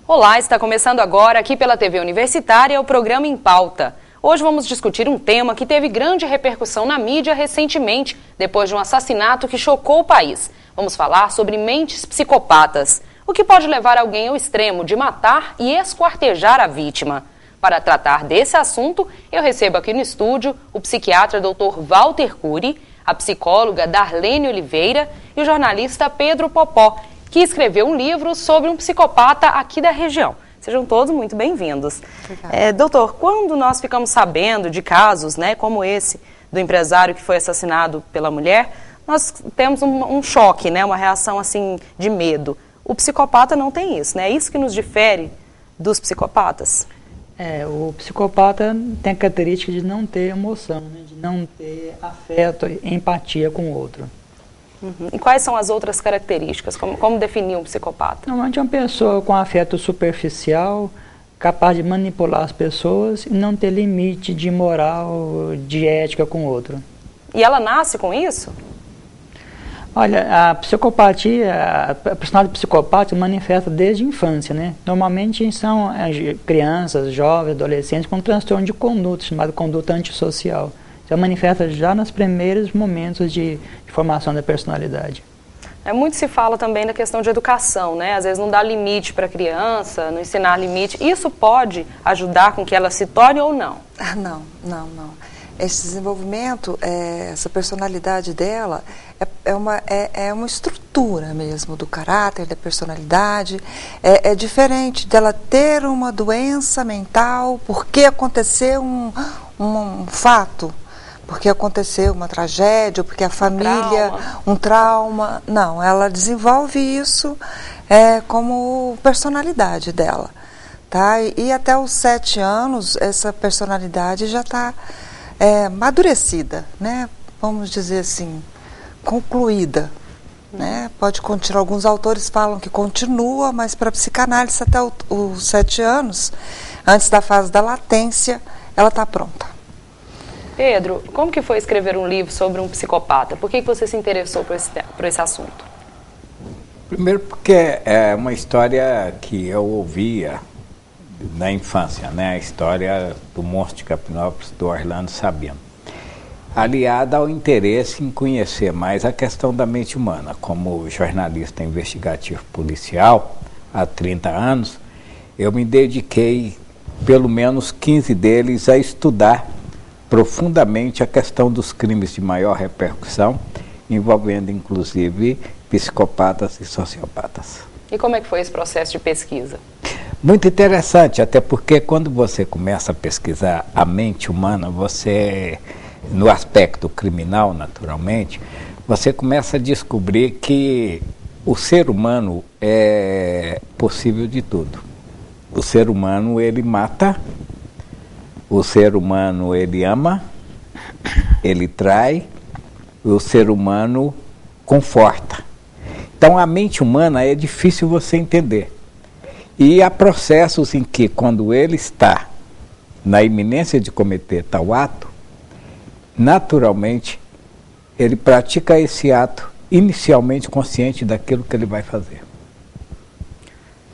Olá, está começando agora aqui pela TV Universitária o programa Em Pauta. Hoje vamos discutir um tema que teve grande repercussão na mídia recentemente, depois de um assassinato que chocou o país. Vamos falar sobre mentes psicopatas, o que pode levar alguém ao extremo de matar e esquartejar a vítima. Para tratar desse assunto, eu recebo aqui no estúdio o psiquiatra Dr. Walter Cury, a psicóloga Darlene Oliveira e o jornalista Pedro Popó, que escreveu um livro sobre um psicopata aqui da região. Sejam todos muito bem-vindos. Doutor, quando nós ficamos sabendo de casos, como esse do empresário que foi assassinado pela mulher, nós temos um choque, uma reação assim de medo. O psicopata não tem isso, é isso que nos difere dos psicopatas? O psicopata tem a característica de não ter emoção, de não ter afeto e empatia com o outro. Uhum. E quais são as outras características? Como definir um psicopata? Normalmente é uma pessoa com afeto superficial, capaz de manipular as pessoas e não ter limite de moral, de ética com o outro. E ela nasce com isso? Olha, a psicopatia, a personalidade psicopata se manifesta desde a infância, Normalmente são crianças, jovens, adolescentes com transtorno de conduta, chamado conduta antissocial. Já manifesta já nos primeiros momentos de formação da personalidade. Muito se fala também da questão de educação, Às vezes não dá limite para a criança, não ensinar limite. Isso pode ajudar com que ela se torne ou não? Não. Esse desenvolvimento, essa personalidade dela é uma estrutura mesmo do caráter, da personalidade. É diferente dela ter uma doença mental porque aconteceu um fato, porque aconteceu uma tragédia, porque a família, um trauma. Não, ela desenvolve isso como personalidade dela. Tá? E até os 7 anos, essa personalidade já está amadurecida, Vamos dizer assim, concluída. Pode continuar, alguns autores falam que continua, mas para a psicanálise até os 7 anos, antes da fase da latência, ela está pronta. Pedro, como que foi escrever um livro sobre um psicopata? Por que você se interessou por esse assunto? Primeiro porque é uma história que eu ouvia na infância, a história do Monstro de Capinópolis, do Orlando Sabino, aliada ao interesse em conhecer mais a questão da mente humana. Como jornalista investigativo policial, há 30 anos, eu me dediquei, pelo menos 15 deles, a estudar profundamente a questão dos crimes de maior repercussão, envolvendo inclusive psicopatas e sociopatas. E como é que foi esse processo de pesquisa? Muito interessante, até porque quando você começa a pesquisar a mente humana, no aspecto criminal, naturalmente, você começa a descobrir que o ser humano é possível de tudo. O ser humano, ele mata, o ser humano, ele ama, ele trai, o ser humano conforta. Então, a mente humana é difícil você entender. E há processos em que, quando ele está na iminência de cometer tal ato, naturalmente, ele pratica esse ato inicialmente consciente daquilo que ele vai fazer.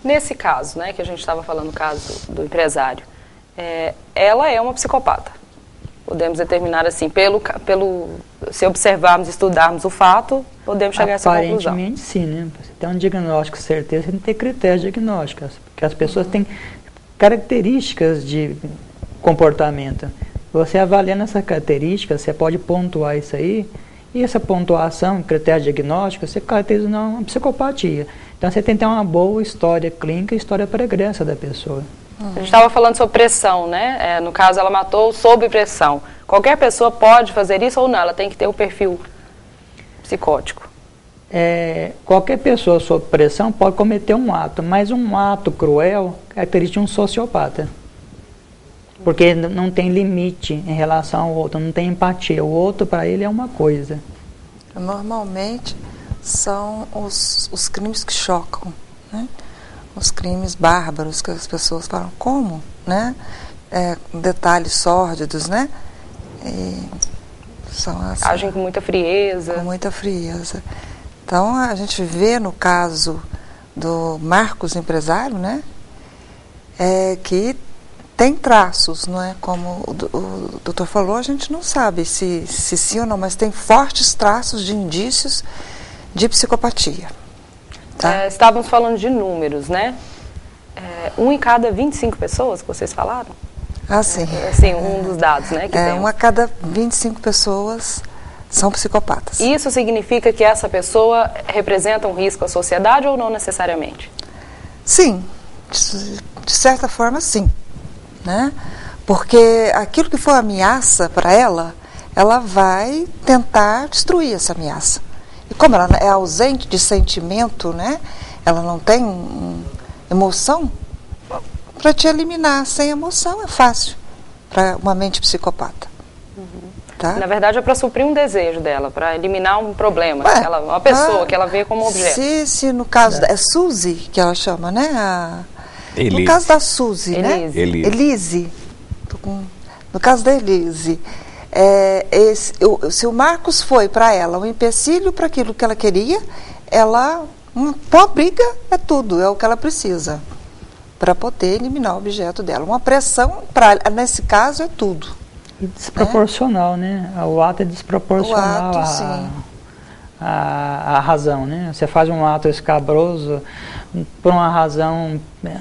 Nesse caso, que a gente estava falando, o caso do empresário, ela é uma psicopata. Podemos determinar assim, se observarmos, estudarmos o fato, podemos chegar a essa conclusão. Aparentemente sim, Você tem um diagnóstico certeza, você tem que ter critérios diagnósticos, porque as pessoas têm características de comportamento. Você avaliando essa característica, você pode pontuar isso aí, e essa pontuação, critério diagnóstico, você caracteriza uma psicopatia. Então você tem que ter uma boa história clínica e história pregressa da pessoa. A gente estava falando sobre pressão, no caso, ela matou sob pressão. Qualquer pessoa pode fazer isso ou não? Ela tem que ter o perfil psicótico. Qualquer pessoa sob pressão pode cometer um ato, mas um ato cruel é característica de um sociopata. Porque não tem limite em relação ao outro, não tem empatia. O outro, para ele, é uma coisa. Normalmente, são os crimes que chocam, Os crimes bárbaros que as pessoas falam, como, detalhes sórdidos, São assim, agem com muita frieza. Com muita frieza. Então, a gente vê no caso do Marcos, empresário, que tem traços, não é? Como o doutor falou, a gente não sabe se sim ou não, mas tem fortes traços de indícios de psicopatia. Tá? Estávamos falando de números, né? 1 em cada 25 pessoas que vocês falaram? Sim. Assim, um dos dados, né? Que tem. 1 a cada 25 pessoas são psicopatas. Isso significa que essa pessoa representa um risco à sociedade ou não necessariamente? Sim, de certa forma sim, né? Porque aquilo que for ameaça para ela, ela vai tentar destruir essa ameaça. E como ela é ausente de sentimento, né? Ela não tem emoção, para te eliminar sem emoção é fácil para uma mente psicopata. Tá? Na verdade é para suprir um desejo dela, para eliminar um problema, uma pessoa que ela vê como objeto. Se no caso é Suzy que ela chama, né? No caso da Suzy, né? Elise. No caso da Elise, se o Marcos foi para ela um empecilho para aquilo que ela queria, uma briga é tudo, é o que ela precisa para poder eliminar o objeto dela. Uma pressão, nesse caso, é tudo. E desproporcional, né? O ato é desproporcional à razão, né? Você faz um ato escabroso por uma razão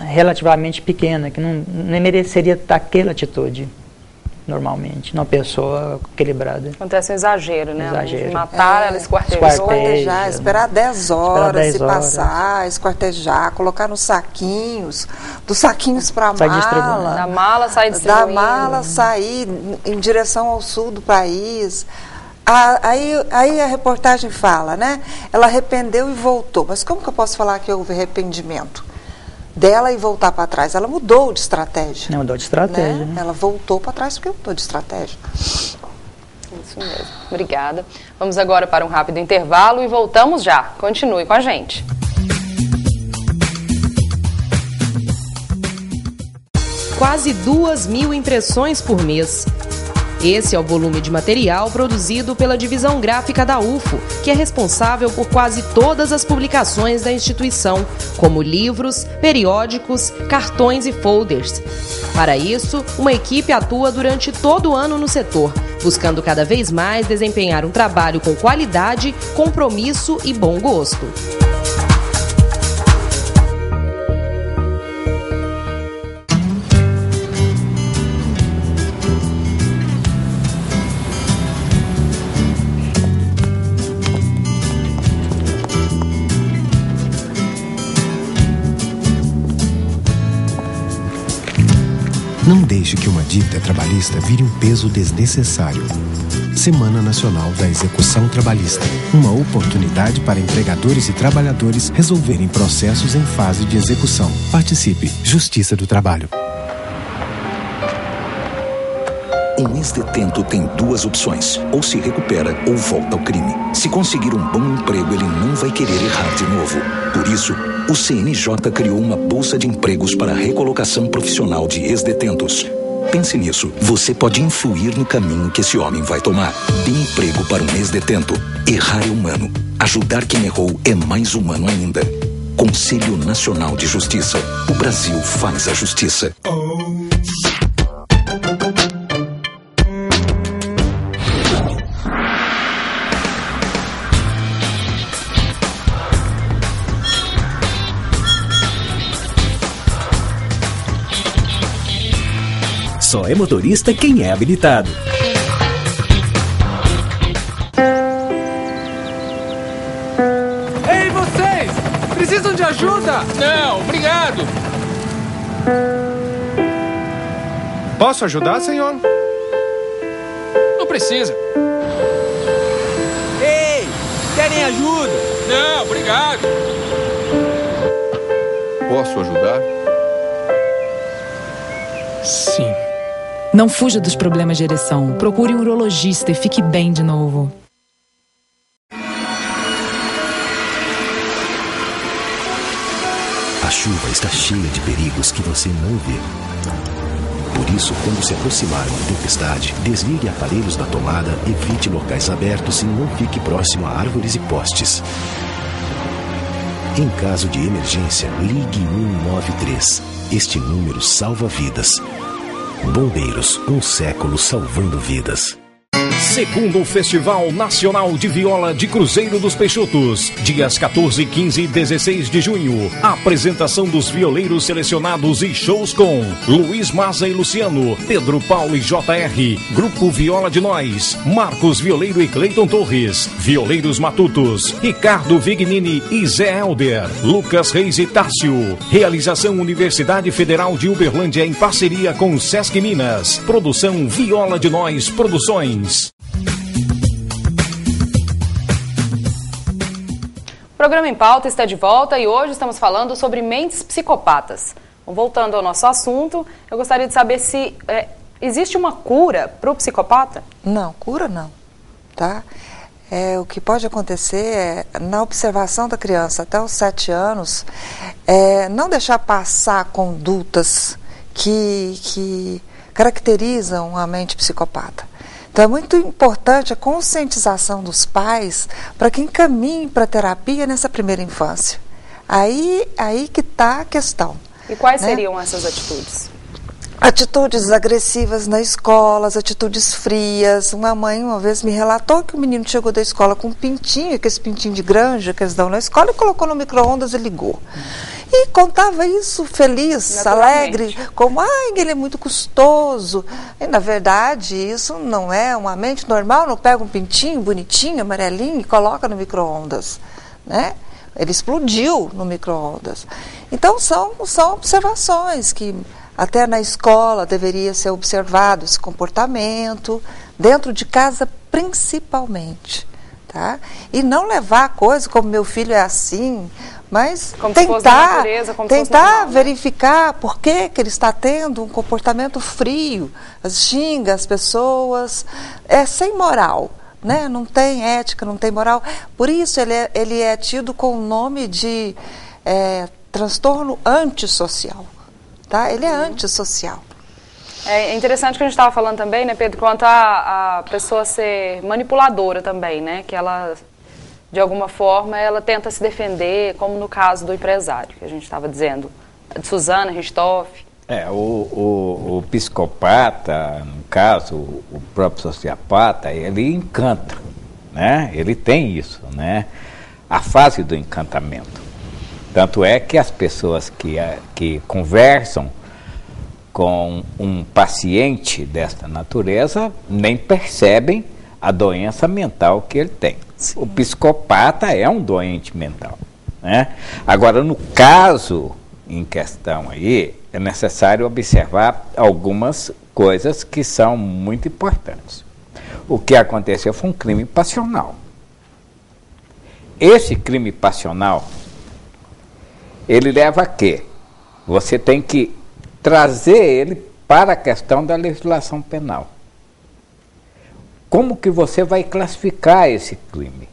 relativamente pequena, que não mereceria aquela atitude, normalmente, numa pessoa equilibrada. Acontece um exagero, né? Exagero. Matar, ela esquartejar, esperar 10 horas, passar, esquartejar, colocar nos saquinhos, dos saquinhos para a mala. Da mala sair distribuindo. Da mala sair em direção ao sul do país. Aí a reportagem fala, né? Ela arrependeu e voltou. Mas como que eu posso falar que houve arrependimento dela e voltar para trás? Ela mudou de estratégia. Não, mudou de estratégia. Né? Ela voltou para trás porque mudou de estratégia. Isso mesmo. Obrigada. Vamos agora para um rápido intervalo e voltamos já. Continue com a gente. Quase 2.000 impressões por mês. Esse é o volume de material produzido pela divisão gráfica da UFO, que é responsável por quase todas as publicações da instituição, como livros, periódicos, cartões e folders. Para isso, uma equipe atua durante todo o ano no setor, buscando cada vez mais desempenhar um trabalho com qualidade, compromisso e bom gosto. Não deixe que uma dívida trabalhista vire um peso desnecessário. Semana Nacional da Execução Trabalhista. Uma oportunidade para empregadores e trabalhadores resolverem processos em fase de execução. Participe. Justiça do Trabalho. Um ex-detento tem 2 opções: ou se recupera ou volta ao crime. Se conseguir um bom emprego, ele não vai querer errar de novo. Por isso, o CNJ criou uma bolsa de empregos para a recolocação profissional de ex-detentos. Pense nisso. Você pode influir no caminho que esse homem vai tomar. Dê emprego para um ex-detento. Errar é humano. Ajudar quem errou é mais humano ainda. Conselho Nacional de Justiça. O Brasil faz a justiça. Só é motorista quem é habilitado. Ei, vocês! Precisam de ajuda? Não, obrigado. Posso ajudar, senhor? Não precisa. Ei, querem ajuda? Não, obrigado. Posso ajudar? Sim. Não fuja dos problemas de ereção. Procure um urologista e fique bem de novo. A chuva está cheia de perigos que você não vê. Por isso, quando se aproximar uma tempestade, desligue aparelhos da tomada, evite locais abertos e não fique próximo a árvores e postes. Em caso de emergência, ligue 193. Este número salva vidas. Bombeiros, um século salvando vidas. Segundo Festival Nacional de Viola de Cruzeiro dos Peixotos, dias 14, 15 e 16 de junho. Apresentação dos violeiros selecionados e shows com Luiz Maza e Luciano, Pedro Paulo e JR, Grupo Viola de Nós, Marcos Violeiro e Cleiton Torres, Violeiros Matutos, Ricardo Vignini e Zé Helder, Lucas Reis e Tássio. Realização Universidade Federal de Uberlândia em parceria com Sesc Minas. Produção Viola de Nós Produções. O programa Em Pauta está de volta e hoje estamos falando sobre mentes psicopatas. Voltando ao nosso assunto, eu gostaria de saber se existe uma cura para o psicopata? Não, cura não, tá? O que pode acontecer é, na observação da criança até os 7 anos, não deixar passar condutas que caracterizam a mente psicopata. Então é muito importante a conscientização dos pais para que encaminhem para a terapia nessa primeira infância. Aí que está a questão. E quais seriam essas atitudes? Atitudes agressivas na escola, as atitudes frias. Uma mãe uma vez me relatou que o menino chegou da escola com um pintinho, aquele pintinho de granja que eles dão na escola, e colocou no micro-ondas e ligou. E contava isso feliz, alegre, como, ele é muito custoso. E, na verdade, isso não é uma mente normal, não pega um pintinho bonitinho, amarelinho e coloca no micro-ondas, né? Ele explodiu no micro-ondas. Então, são observações que até na escola deveria ser observado esse comportamento, dentro de casa principalmente, tá? E não levar a coisa como meu filho é assim, mas como tentar verificar por que ele está tendo um comportamento frio, xinga as pessoas, é sem moral, né? Não tem ética, não tem moral. Por isso ele é tido com o nome de transtorno antissocial. Tá? Ele é antissocial. É interessante que a gente estava falando também, né, Pedro, quanto a pessoa ser manipuladora também, né? Que ela, de alguma forma, ela tenta se defender, como no caso do empresário, que a gente estava dizendo, de Suzana Richthofen. O psicopata, no caso, o próprio sociopata, ele encanta, né? Ele tem isso, né? A fase do encantamento. Tanto é que as pessoas que conversam com um paciente desta natureza nem percebem a doença mental que ele tem. Sim. O psicopata é um doente mental, né? Agora, no caso em questão aí, é necessário observar algumas coisas que são muito importantes. O que aconteceu foi um crime passional. Esse crime passional, ele leva a quê? Você tem que trazer ele para a questão da legislação penal. Como que você vai classificar esse crime?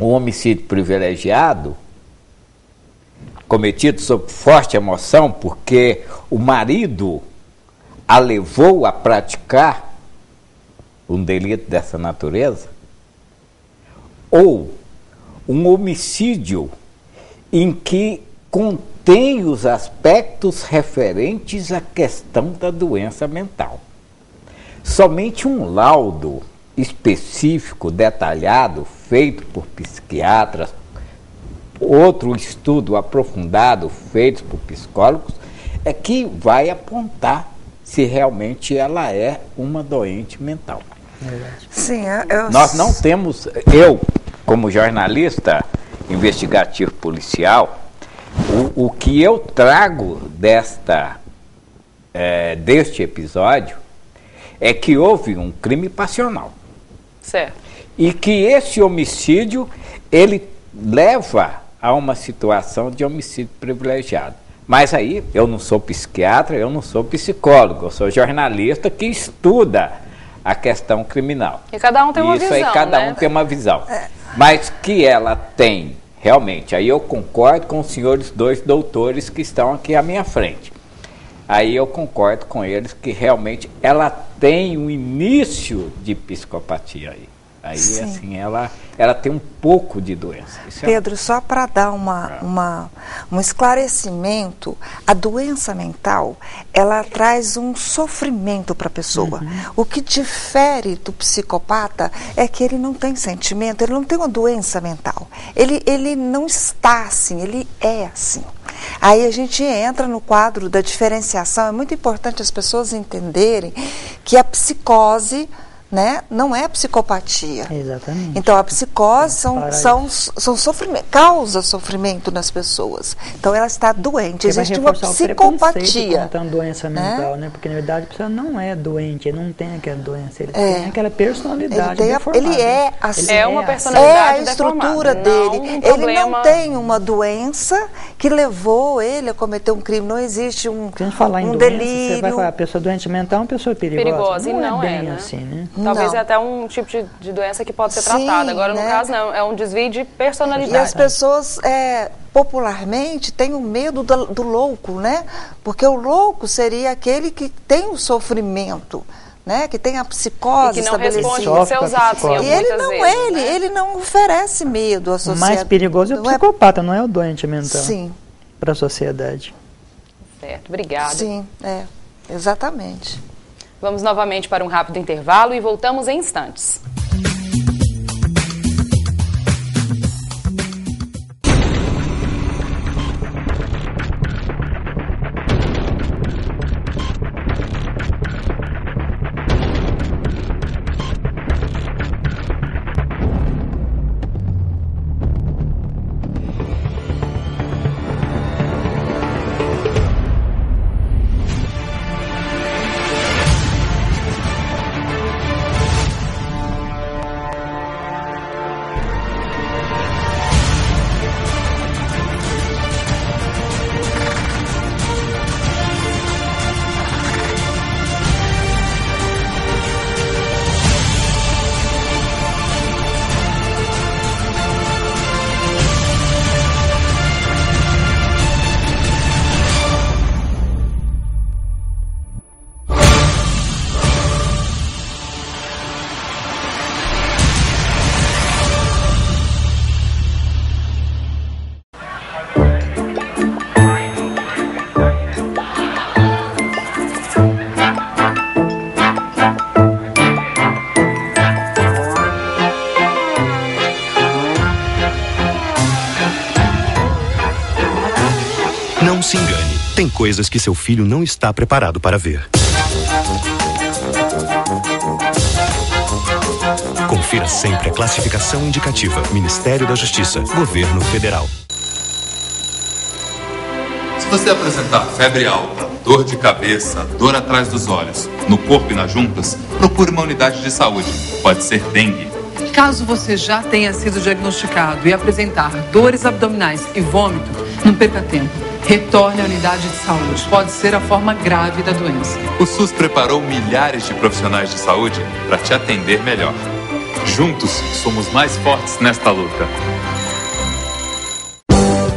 Um homicídio privilegiado, cometido sob forte emoção, porque o marido a levou a praticar um delito dessa natureza? Ou um homicídio em que contém os aspectos referentes à questão da doença mental. Somente um laudo específico, detalhado, feito por psiquiatras, outro estudo aprofundado, feito por psicólogos, é que vai apontar se realmente ela é uma doente mental. Sim, Nós não temos, eu, como jornalista investigativo policial, o que eu trago deste episódio é que houve um crime passional. Certo. E que esse homicídio, ele leva a uma situação de homicídio privilegiado. Mas aí, eu não sou psiquiatra, eu não sou psicólogo, eu sou jornalista que estuda a questão criminal. E cada um tem uma visão, Isso aí, cada um tem uma visão. Mas que ela tem, realmente, aí eu concordo com os senhores 2 doutores que estão aqui à minha frente. Aí eu concordo com eles que realmente ela tem um início de psicopatia aí. Aí, Sim. assim, ela tem um pouco de doença. Pedro, só para dar um esclarecimento, a doença mental, ela traz um sofrimento para a pessoa. O que difere do psicopata é que ele não tem sentimento, ele não tem uma doença mental. Ele não está assim, ele é assim. Aí a gente entra no quadro da diferenciação. É muito importante as pessoas entenderem que a psicose, né, não é psicopatia. Exatamente. Então a psicose são sofrimento, causa sofrimento nas pessoas. Então ela está doente, existe uma psicopatia. Contando doença mental, né? Porque na verdade a pessoa não é doente, ele não tem aquela doença, ele tem aquela personalidade deformada. Ele é assim. É uma personalidade a estrutura deformada, dele. Ele não tem uma doença que levou ele a cometer um crime. Não existe um doença, delírio. Você vai falar, a pessoa doente mental é uma pessoa perigosa. E não é bem né? assim, né? Talvez é até um tipo de doença que pode ser tratada. Agora, no caso, não. É um desvio de personalidade. E as pessoas, popularmente, têm o medo do louco, né? Porque o louco seria aquele que tem o sofrimento, né? Que tem a psicose estabelecida. E que não responde aos seus atos. E ele não vezes, ele não oferece medo à sociedade. O mais perigoso é o psicopata, não é o doente mental. Sim. Para a sociedade. Certo, obrigada. Sim, exatamente. Vamos novamente para um rápido intervalo e voltamos em instantes. Não se engane, tem coisas que seu filho não está preparado para ver. Confira sempre a classificação indicativa. Ministério da Justiça, Governo Federal. Se você apresentar febre alta, dor de cabeça, dor atrás dos olhos, no corpo e nas juntas, procure uma unidade de saúde. Pode ser dengue. Caso você já tenha sido diagnosticado e apresentar dores abdominais e vômito, não perca tempo. Retorne à unidade de saúde. Pode ser a forma grave da doença. O SUS preparou milhares de profissionais de saúde para te atender melhor. Juntos, somos mais fortes nesta luta.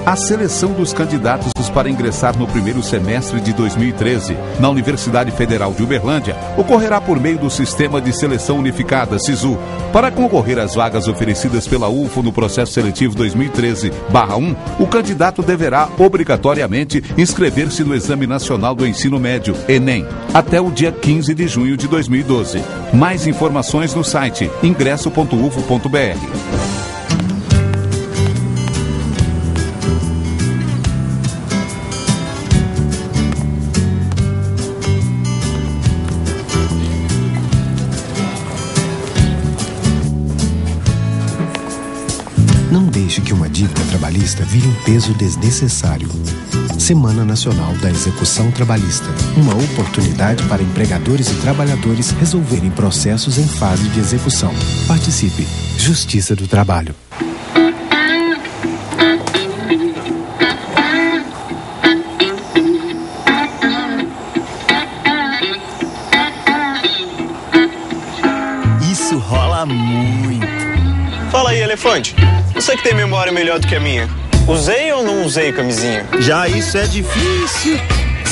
A seleção dos candidatos para ingressar no primeiro semestre de 2013 na Universidade Federal de Uberlândia ocorrerá por meio do Sistema de Seleção Unificada, SISU. Para concorrer às vagas oferecidas pela UFO no processo seletivo 2013/1, o candidato deverá obrigatoriamente inscrever-se no Exame Nacional do Ensino Médio, ENEM, até o dia 15 de junho de 2012. Mais informações no site ingresso.ufo.br. Não deixe que uma dívida trabalhista vire um peso desnecessário. Semana Nacional da Execução Trabalhista. Uma oportunidade para empregadores e trabalhadores resolverem processos em fase de execução. Participe. Justiça do Trabalho. Isso rola muito. Fala aí, elefante. Você que tem memória melhor do que a minha. Usei ou não usei camisinha? Já isso é difícil.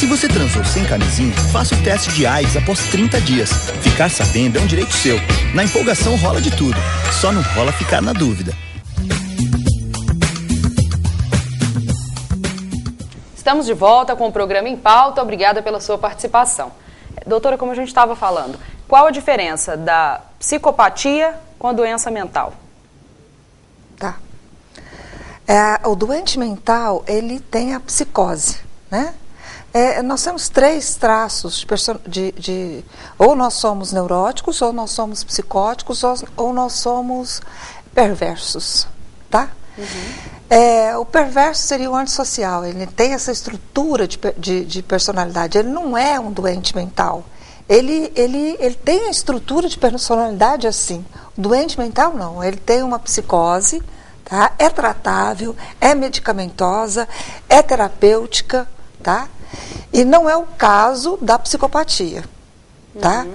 Se você transou sem camisinha, faça o teste de AIDS após 30 dias. Ficar sabendo é um direito seu. Na empolgação rola de tudo, só não rola ficar na dúvida. Estamos de volta com o programa Em Pauta. Obrigada pela sua participação. Doutora, como a gente estava falando, qual a diferença da psicopatia com a doença mental? Tá. O doente mental, ele tem a psicose, né? Nós temos 3 traços ou nós somos neuróticos, ou nós somos psicóticos, ou nós somos perversos, tá? O perverso seria o antissocial, ele tem essa estrutura de personalidade, ele não é um doente mental, ele tem a estrutura de personalidade assim. O doente mental não, ele tem uma psicose, tá? É tratável, é medicamentosa, é terapêutica, tá? E não é o caso da psicopatia, tá?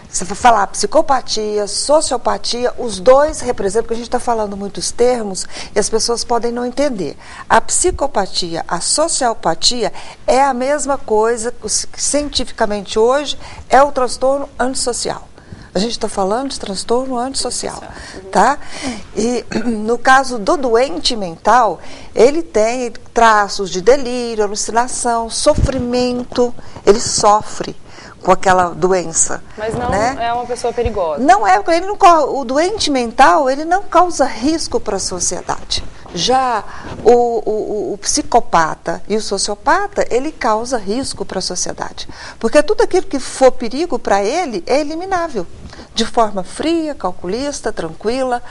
Você vai falar psicopatia, sociopatia, os dois representam, porque a gente está falando muitos termos e as pessoas podem não entender. A psicopatia, a sociopatia é a mesma coisa, cientificamente hoje, é o transtorno antissocial. A gente está falando de transtorno antissocial, tá? E no caso do doente mental, ele tem traços de delírio, alucinação, sofrimento, ele sofre com aquela doença. Mas não, né? É uma pessoa perigosa. Não é, o doente mental, ele não causa risco para a sociedade. Já o psicopata e o sociopata, ele causa risco para a sociedade. Porque tudo aquilo que for perigo para ele é eliminável. De forma fria, calculista, tranquila.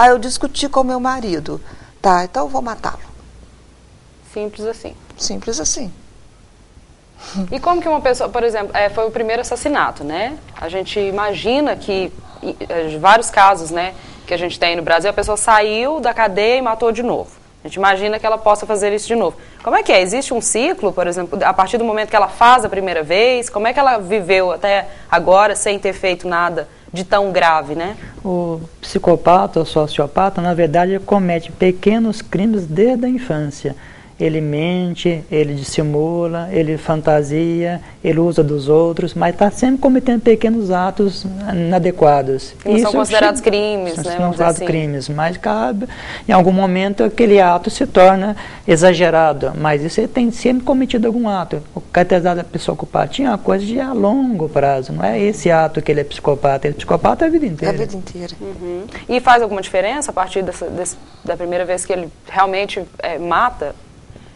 Eu discuti com meu marido. Tá, então eu vou matá-lo. Simples assim. Simples assim. E como que uma pessoa, por exemplo, foi o primeiro assassinato, né? A gente imagina que, vários casos, né, que a gente tem no Brasil, a pessoa saiu da cadeia e matou de novo. A gente imagina que ela possa fazer isso de novo. Como é que é? Existe um ciclo, por exemplo, a partir do momento que ela faz a primeira vez? Como é que ela viveu até agora sem ter feito nada de tão grave, né? O psicopata ou sociopata, na verdade, ele comete pequenos crimes desde a infância. Ele mente, ele dissimula, ele fantasia, ele usa dos outros, mas está sempre cometendo pequenos atos inadequados. Não são considerados crimes, né? São considerados crimes, mas cabe, em algum momento aquele ato se torna exagerado, mas isso ele tem sempre cometido algum ato. O caracterizado da psicopatia é uma coisa de a longo prazo, não é esse ato que ele é psicopata, ele é psicopata a vida inteira. A vida inteira. E faz alguma diferença a partir da primeira vez que ele realmente mata?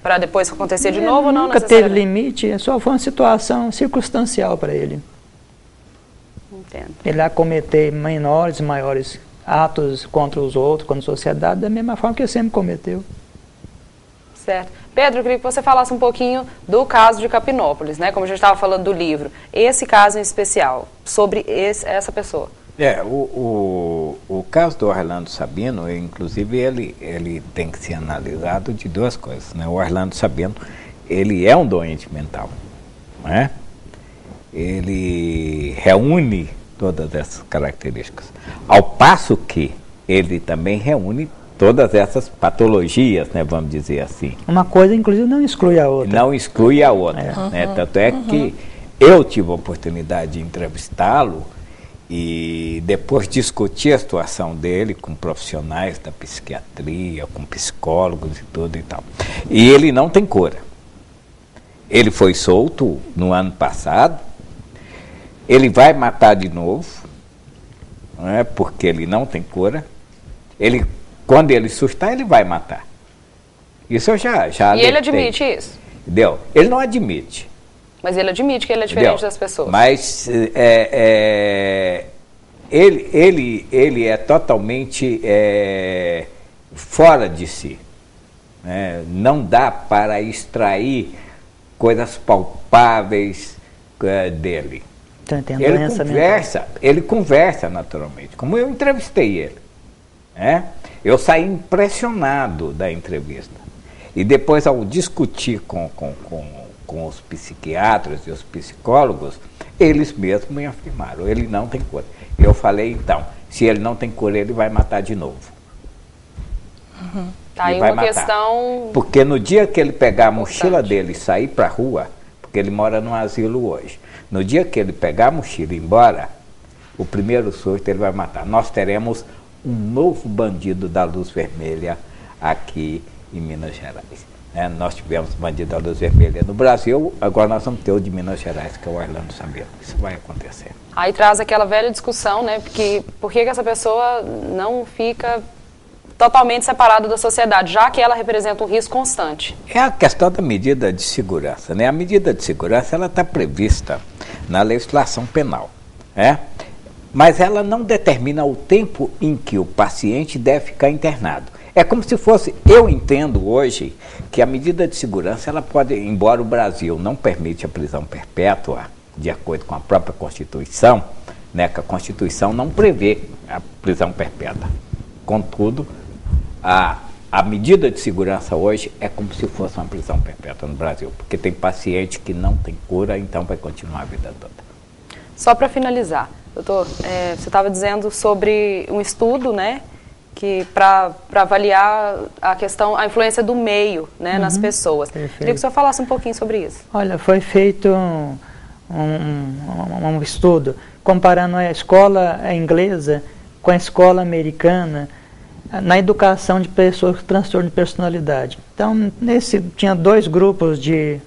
Para depois acontecer de novo ou não? Nunca teve limite, só foi uma situação circunstancial para ele. Entendo. Ele vai cometer menores e maiores atos contra os outros, contra a sociedade, da mesma forma que ele sempre cometeu. Certo. Pedro, eu queria que você falasse um pouquinho do caso de Capinópolis, né? Como a gente estava falando do livro. Esse caso em especial, sobre essa pessoa. O caso do Orlando Sabino, inclusive, ele tem que ser analisado de duas coisas, né? O Orlando Sabino, ele é um doente mental, né? Ele reúne todas essas características, ao passo que ele também reúne todas essas patologias, né, vamos dizer assim. Uma coisa, inclusive, não exclui a outra. Não exclui a outra, né? Tanto é que eu tive a oportunidade de entrevistá-lo e depois discutir a situação dele com profissionais da psiquiatria, com psicólogos e tudo e tal. E ele não tem cura. Ele foi solto no ano passado, ele vai matar de novo, né, porque ele não tem cura. Quando ele surtar, ele vai matar. Isso eu já alertei. E ele admite isso? Entendeu? Ele não admite. Mas ele admite que ele é diferente das pessoas. Mas ele é totalmente fora de si. Né? Não dá para extrair coisas palpáveis dele. Ele conversa naturalmente, como eu entrevistei ele. Né? Eu saí impressionado da entrevista. E depois, ao discutir com os psiquiatras e os psicólogos, eles mesmos me afirmaram, ele não tem cura. Eu falei, então, se ele não tem cura, ele vai matar de novo. Tá aí uma questão... Porque no dia que ele pegar a mochila dele e sair para a rua, porque ele mora num asilo hoje. No dia que ele pegar a mochila e ir embora, o primeiro susto ele vai matar. Nós teremos um novo bandido da luz vermelha aqui em Minas Gerais. Nós tivemos bandido da luz vermelha no Brasil, agora nós vamos ter o de Minas Gerais, que é o Orlando Sabino. Isso vai acontecer. Aí traz aquela velha discussão, né? Porque por que essa pessoa não fica totalmente separada da sociedade, já que ela representa um risco constante? É a questão da medida de segurança, né? A medida de segurança ela está prevista na legislação penal, mas ela não determina o tempo em que o paciente deve ficar internado. É como se fosse, eu entendo hoje que a medida de segurança, ela pode, embora o Brasil não permite a prisão perpétua, de acordo com a própria Constituição, né, que a Constituição não prevê a prisão perpétua. Contudo, a medida de segurança hoje é como se fosse uma prisão perpétua no Brasil, porque tem paciente que não tem cura, então vai continuar a vida toda. Só para finalizar, doutor, você estava dizendo sobre um estudo, né, que para avaliar a questão, a influência do meio, né, nas pessoas. Perfeito. Queria que o senhor falasse um pouquinho sobre isso. Olha, foi feito um estudo comparando a escola inglesa com a escola americana na educação de pessoas com transtorno de personalidade. Então, tinha 2 grupos de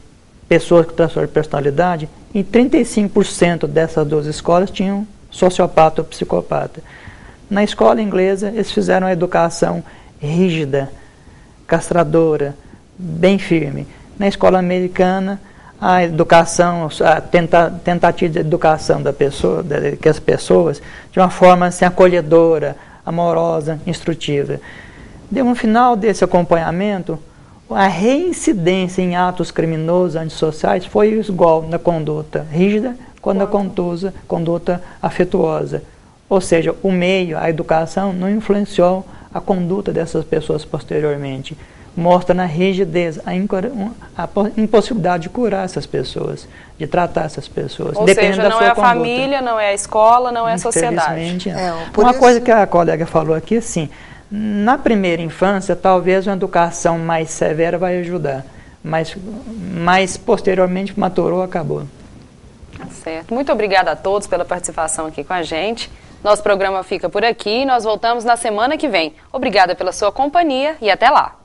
pessoas com transtorno de personalidade e 35% dessas 2 escolas tinham sociopata ou psicopata. Na escola inglesa, eles fizeram a educação rígida, castradora, bem firme. Na escola americana, a educação, a tentativa de educação que as pessoas, de uma forma assim, acolhedora, amorosa, instrutiva. No final desse acompanhamento, a reincidência em atos criminosos antissociais foi igual na conduta rígida quanto na conduta afetuosa. Ou seja, o meio, a educação, não influenciou a conduta dessas pessoas posteriormente. Mostra na rigidez a impossibilidade de curar essas pessoas, de tratar essas pessoas. Ou seja, não é a família, não é a escola, não é a sociedade. Uma coisa que a colega falou aqui, assim, na primeira infância, talvez uma educação mais severa vai ajudar, mas posteriormente maturou, acabou. Tá certo. Muito obrigada a todos pela participação aqui com a gente. Nosso programa fica por aqui e nós voltamos na semana que vem. Obrigada pela sua companhia e até lá.